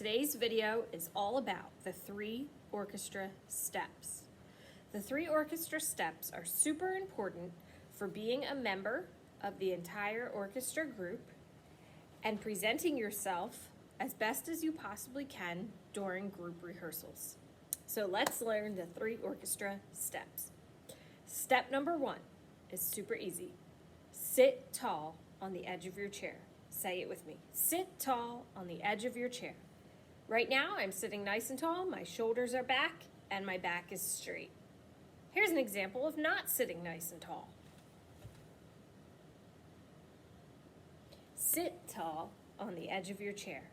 today's video is all about the 3 orchestra steps. The 3 orchestra steps are super important for being a member of the entire orchestra group and presenting yourself as best as you possibly can during group rehearsals. So let's learn the 3 orchestra steps. Step number 1 is super easy. Sit tall on the edge of your chair. Say it with me. Sit tall on the edge of your chair. Right now, I'm sitting nice and tall, my shoulders are back, and my back is straight. Here's an example of not sitting nice and tall. Sit tall on the edge of your chair.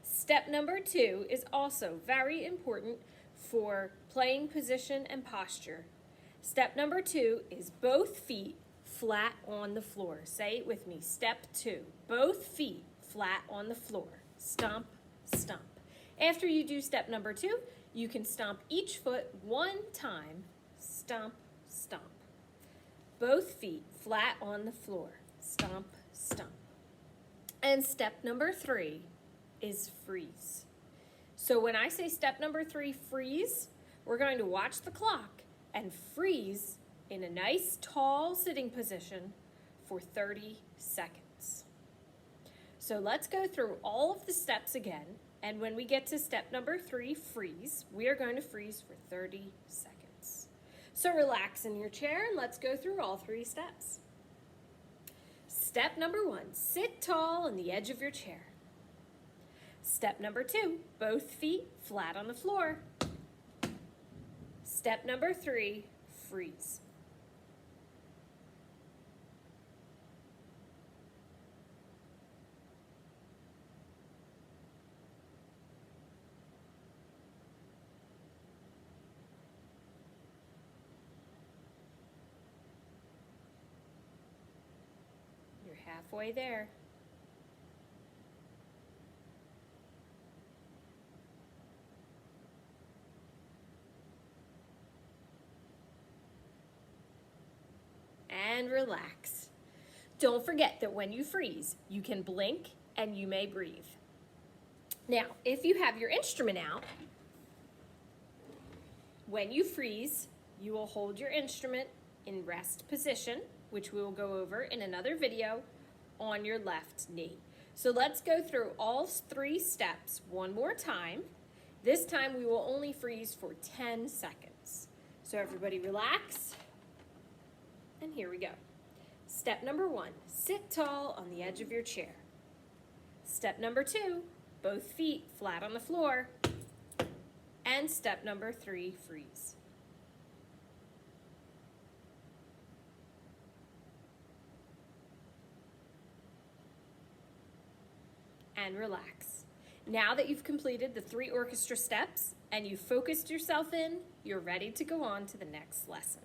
Step number 2 is also very important for playing position and posture. Step number 2 is both feet flat on the floor. Say it with me. Step 2, both feet flat on the floor. Stomp, stomp. After you do step number 2, you can stomp each foot one time. Stomp, stomp. Both feet flat on the floor. Stomp, stomp. And step number 3 is freeze. So when I say step number 3, freeze, we're going to watch the clock and freeze in a nice tall sitting position for 30 seconds. So let's go through all of the steps again, and when we get to step number 3, freeze, we are going to freeze for 30 seconds. So relax in your chair and let's go through all 3 steps. Step number 1, sit tall on the edge of your chair. Step number 2, both feet flat on the floor. Step number 3, freeze. You're halfway there. And relax. Don't forget that when you freeze, you can blink and you may breathe. Now, if you have your instrument out, when you freeze, you will hold your instrument in rest position, which we will go over in another video, on your left knee. So let's go through all 3 steps one more time. This time we will only freeze for 10 seconds. So everybody relax. And here we go. Step number 1, sit tall on the edge of your chair. Step number 2, both feet flat on the floor. And step number 3, freeze. And relax. Now that you've completed the 3 orchestra steps and you've focused yourself in, you're ready to go on to the next lesson.